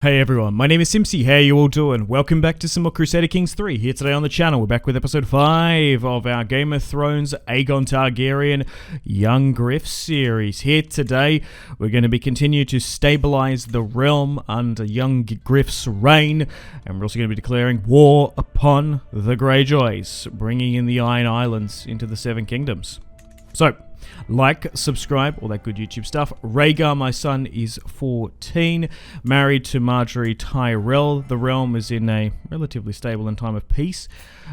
Hey everyone, my name is Simpzy. How you all doing? Welcome back to some more Crusader Kings 3 here today on the channel. We're back with episode 5 of our Game of Thrones Aegon Targaryen Young Griff series. Here today, we're going to be continuing to stabilize the realm under young Griff's reign, and we're also going to be declaring war upon the Greyjoys, bringing in the Iron Islands into the Seven Kingdoms. So, like, subscribe, all that good YouTube stuff. Rhaegar, my son, is 14, married to Marjorie Tyrell. The realm is in a relatively stable and time of peace.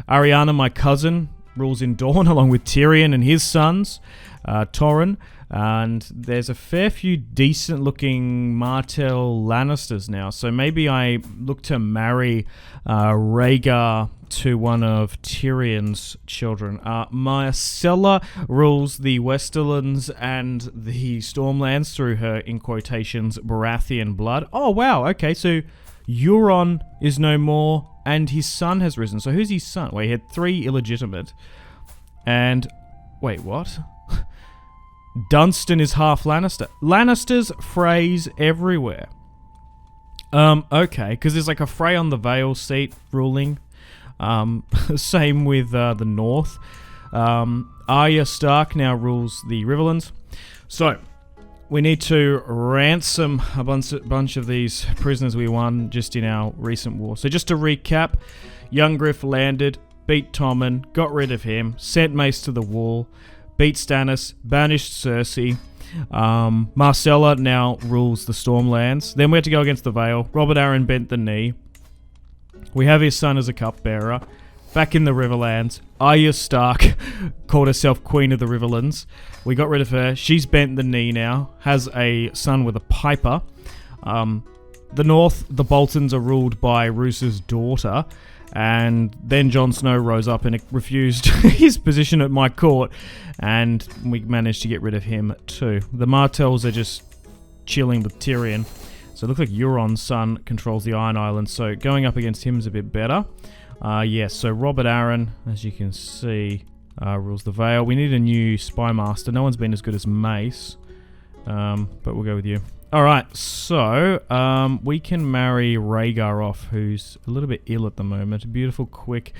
Arianna, my cousin, rules in Dawn along with Tyrion and his sons, Torrhen. And there's a fair few decent-looking Martell Lannisters now, so maybe I look to marry Rhaegar to one of Tyrion's children. Myrcella rules the Westerlands and the Stormlands through her, in quotations, Baratheon blood. Oh, wow, okay, so Euron is no more, and his son has risen. So who's his son? Wait, he had 3 illegitimate. And, wait, what? Dunstan is half Lannister. Lannisters Freys everywhere. Okay, because there's like a Frey on the Vale seat ruling. Same with the North. Arya Stark now rules the Riverlands. So, we need to ransom a bunch of these prisoners we won just in our recent war. So just to recap, young Griff landed, beat Tommen, got rid of him, sent Mace to the wall, beat Stannis, banished Cersei. Myrcella now rules the Stormlands. Then we had to go against the Vale. Robert Arryn bent the knee. We have his son as a cupbearer. Back in the Riverlands, Arya Stark called herself Queen of the Riverlands. We got rid of her. She's bent the knee now. Has a son with a piper. The North, the Boltons are ruled by Roose's daughter. And then Jon Snow rose up and refused his position at my court. And we managed to get rid of him too. The Martells are just chilling with Tyrion. So it looks like Euron's son controls the Iron Islands. So going up against him is a bit better. Yes, so Robert Arryn, as you can see, rules the Vale. We need a new Spy Master. No one's been as good as Mace. But we'll go with you. Alright, so we can marry Rhaegar off, who's a little bit ill at the moment. Beautiful, quick.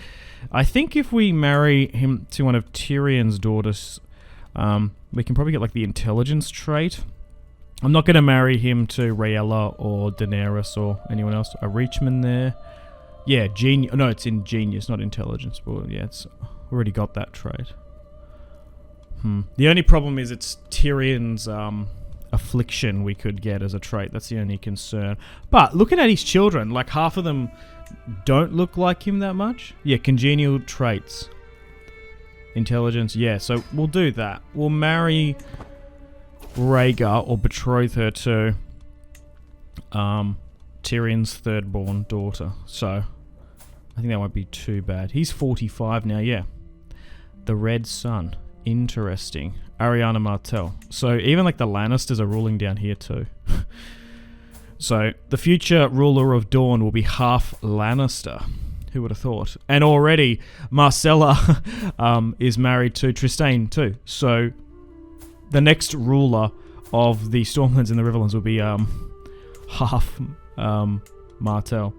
I think if we marry him to one of Tyrion's daughters, we can probably get like the intelligence trait. I'm not going to marry him to Rhaella or Daenerys or anyone else. A Reachman there. Yeah, genius. No, it's in genius, not intelligence. But yeah, it's already got that trait. The only problem is it's Tyrion's affliction we could get as a trait. That's the only concern. But looking at his children, like half of them don't look like him that much. Yeah, congenial traits. Intelligence, yeah. So we'll do that. We'll marry Rhaegar, or betroth her to Tyrion's third-born daughter. So I think that won't be too bad. He's 45 now, yeah. The Red Sun. Interesting. Arianna Martell. So even like the Lannisters are ruling down here too. So the future ruler of Dawn will be half Lannister. Who would have thought? And already Myrcella is married to Trystane too. So the next ruler of the Stormlands and the Riverlands will be half Martell.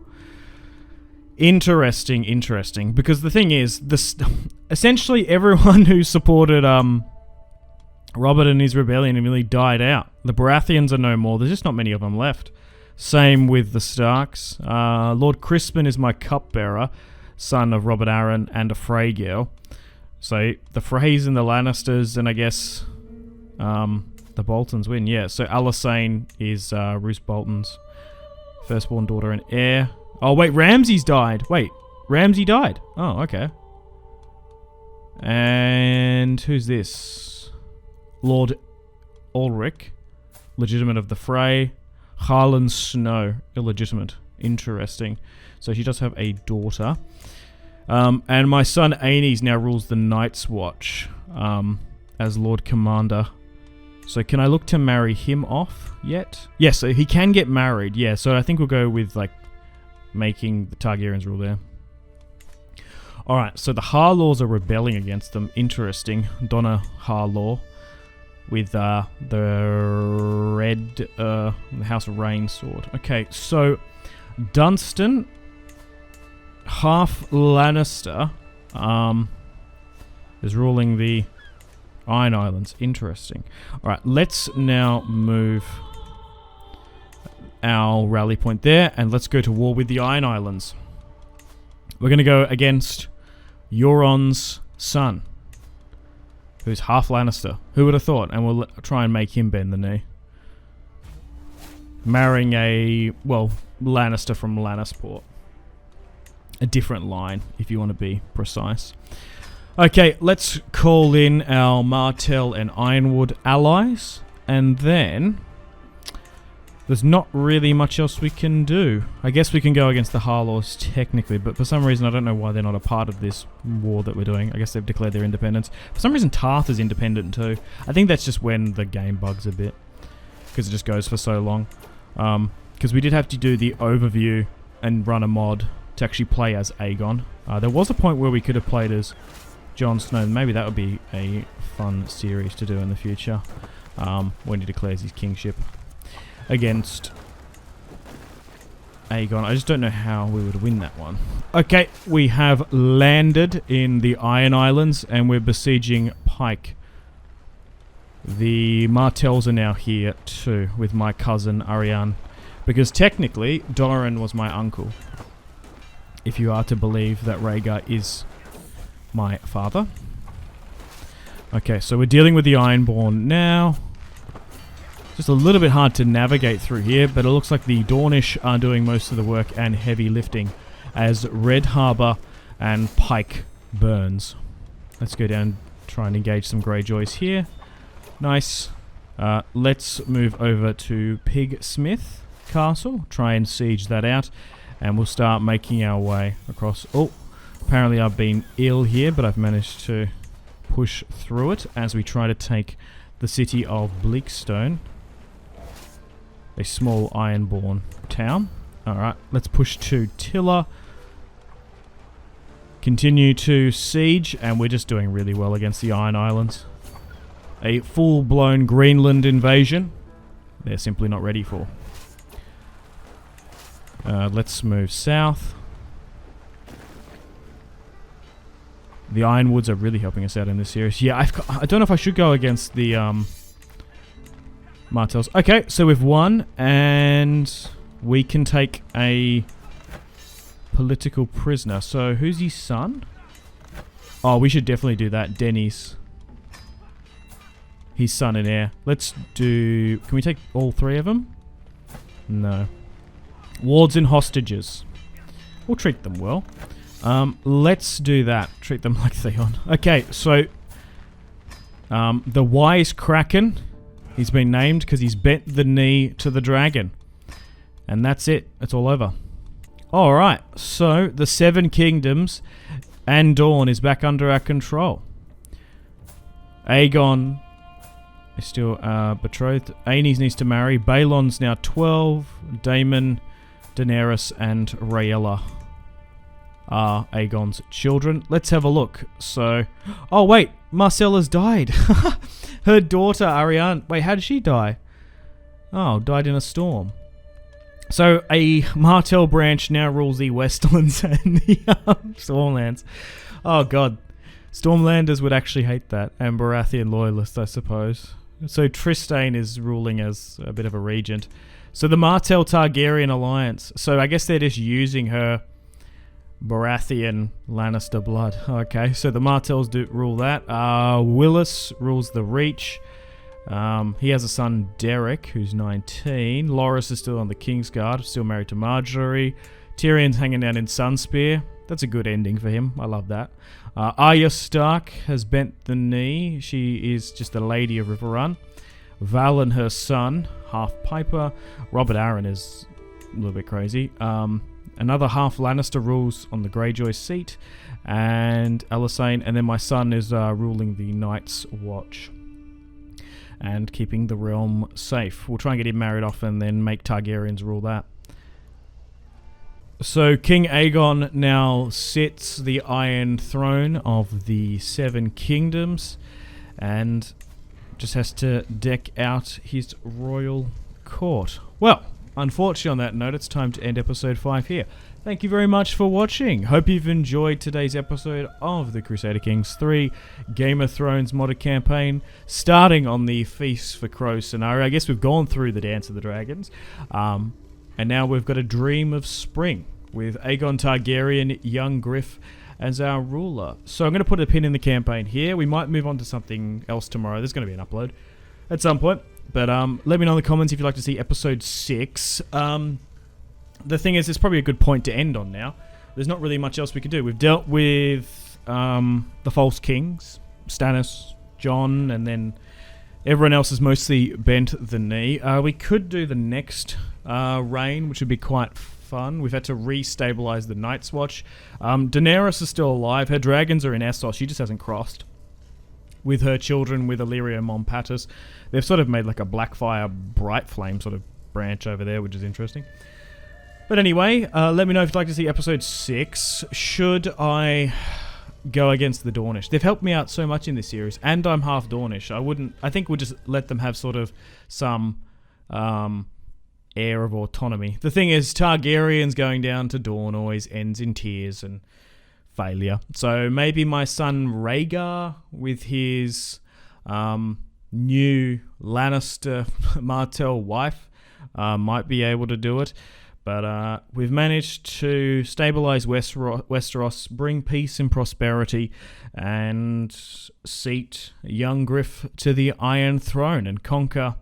Interesting. Because the thing is, essentially everyone who supported Robert and his rebellion really died out. The Baratheons are no more. There's just not many of them left. Same with the Starks. Lord Crispin is my cupbearer, son of Robert Arryn and a Frey girl. So the Freys and the Lannisters, and I guess the Boltons win. Yeah, so Alysanne is Roose Bolton's firstborn daughter and heir. Oh, wait, Ramsay's died. Wait, Ramsay died. Oh, okay. And who's this? Lord Ulrich, legitimate of the Frey. Harlan Snow, illegitimate. Interesting. So she does have a daughter. And my son Aenys now rules the Night's Watch as Lord Commander. So can I look to marry him off yet? Yes, so he can get married. Yeah, so I think we'll go with like making the Targaryens rule there. Alright, so the Harlaws are rebelling against them. Interesting. Donna Harlaw with the red the House of Rain sword. Okay, so Dunstan, half Lannister, is ruling the Iron Islands. Interesting. Alright, let's now move our rally point there, and let's go to war with the Iron Islands. We're going to go against Euron's son, who's half Lannister. Who would have thought? And we'll try and make him bend the knee. Marrying a, well, Lannister from Lannisport. A different line, if you want to be precise. Okay, let's call in our Martell and Ironwood allies, and then there's not really much else we can do. I guess we can go against the Harlaws technically, but for some reason I don't know why they're not a part of this war that we're doing. I guess they've declared their independence. For some reason Tarth is independent too. I think that's just when the game bugs a bit, because it just goes for so long. Because we did have to do the overview and run a mod to actually play as Aegon. There was a point where we could have played as Jon Snow. Maybe that would be a fun series to do in the future, when he declares his kingship against Aegon. I just don't know how we would win that one. Okay, we have landed in the Iron Islands and we're besieging Pike. The Martells are now here too, with my cousin Ariane, because technically Doran was my uncle, if you are to believe that Rhaegar is my father. Okay, so we're dealing with the Ironborn now. Just a little bit hard to navigate through here, but it looks like the Dornish are doing most of the work and heavy lifting as Red Harbour and Pike burns. Let's go down and try and engage some Greyjoys here. Nice. Let's move over to Pigsmith Castle, try and siege that out, and we'll start making our way across. Oh, apparently I've been ill here, but I've managed to push through it as we try to take the city of Bleakstone, a small Ironborn town. Alright, let's push to Tiller. Continue to siege, and we're just doing really well against the Iron Islands. A full-blown Greenland invasion, they're simply not ready for. Let's move south. The Ironwoods are really helping us out in this series. Yeah, I don't know if I should go against the Martells. Okay, so we've won, and we can take a political prisoner. So who's his son? Oh, we should definitely do that. Denny's his son and heir. Let's do... Can we take all three of them? No. Wards and hostages. We'll treat them well. Let's do that. Treat them like Theon. Okay, so the Wise Kraken, he's been named because he's bent the knee to the dragon. And that's it. It's all over. Alright, so the Seven Kingdoms and Dawn is back under our control. Aegon is still betrothed. Aenys needs to marry. Balon's now 12. Daemon, Daenerys, and Rhaella are Aegon's children. Let's have a look. So, oh wait, Marcella's died. Her daughter Ariane. Wait, how did she die? Oh, died in a storm. So a Martell branch now rules the Westlands and the Stormlands. Oh god, Stormlanders would actually hate that, and Baratheon loyalists, I suppose. So Trystane is ruling as a bit of a regent. So the Martell Targaryen alliance. So I guess they're just using her Baratheon Lannister blood. Okay, so the Martells do rule that. Willis rules the Reach. He has a son, Derek, who's 19. Loras is still on the Kingsguard, still married to Marjorie. Tyrion's hanging out in Sunspear. That's a good ending for him. I love that. Arya Stark has bent the knee. She is just a lady of Riverrun. Val and her son, half Piper. Robert Arryn is a little bit crazy. Another half Lannister rules on the Greyjoy seat. And Alysanne. And then my son is ruling the Night's Watch and keeping the realm safe. We'll try and get him married off and then make Targaryens rule that. So King Aegon now sits the Iron Throne of the Seven Kingdoms and just has to deck out his royal court. Well, unfortunately on that note, it's time to end episode 5 here. Thank you very much for watching. Hope you've enjoyed today's episode of the Crusader Kings 3 Game of Thrones modded campaign, starting on the Feast for Crows scenario. I guess we've gone through the Dance of the Dragons, and now we've got a Dream of Spring with Aegon Targaryen, young Griff, as our ruler. So I'm going to put a pin in the campaign here. We might move on to something else tomorrow. There's going to be an upload at some point. But let me know in the comments if you'd like to see episode 6. The thing is, it's probably a good point to end on now. There's not really much else we can do. We've dealt with the False Kings, Stannis, Jon, and then everyone else has mostly bent the knee. We could do the next reign, which would be quite fun. We've had to re-stabilize the Night's Watch. Daenerys is still alive. Her dragons are in Essos. She just hasn't crossed. With her children, with Illyria and Mom Patis. They've sort of made like a Blackfire, Bright Flame sort of branch over there, which is interesting. But anyway, let me know if you'd like to see episode 6. Should I go against the Dornish? They've helped me out so much in this series, and I'm half Dornish. I think we'll just let them have sort of some air of autonomy. The thing is, Targaryens going down to Dorne always ends in tears and failure. So maybe my son Rhaegar with his new Lannister Martell wife might be able to do it. But we've managed to stabilize Westeros, bring peace and prosperity, and seat young Griff to the Iron Throne and conquer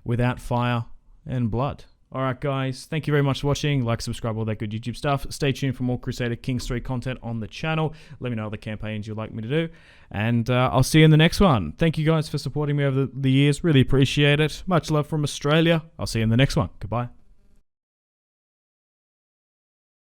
without fire and blood. Alright guys, thank you very much for watching. Like, subscribe, all that good YouTube stuff. Stay tuned for more Crusader Kings 3 content on the channel. Let me know other campaigns you'd like me to do. And I'll see you in the next one. Thank you guys for supporting me over the years. Really appreciate it. Much love from Australia. I'll see you in the next one. Goodbye.